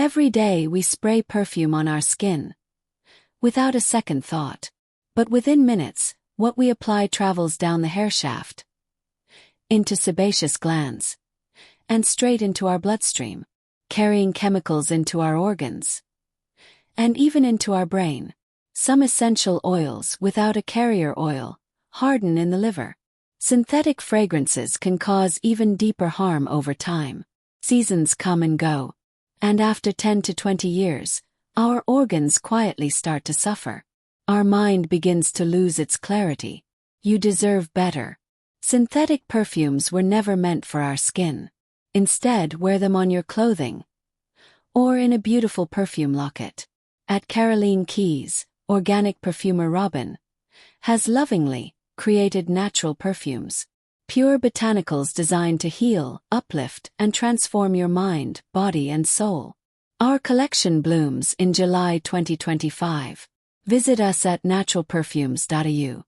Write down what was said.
Every day we spray perfume on our skin, without a second thought. But within minutes, what we apply travels down the hair shaft, into sebaceous glands, and straight into our bloodstream, carrying chemicals into our organs, and even into our brain. Some essential oils without a carrier oil harden in the liver. Synthetic fragrances can cause even deeper harm over time. Seasons come and go, and after 10 to 20 years, our organs quietly start to suffer. Our mind begins to lose its clarity. You deserve better. Synthetic perfumes were never meant for our skin. Instead, wear them on your clothing, or in a beautiful perfume locket. At Karoleen Keys Organic Perfumer, Robyn has lovingly created natural perfumes, pure botanicals designed to heal, uplift, and transform your mind, body, and soul. Our collection blooms in July 2025. Visit us at naturalperfumes.eu.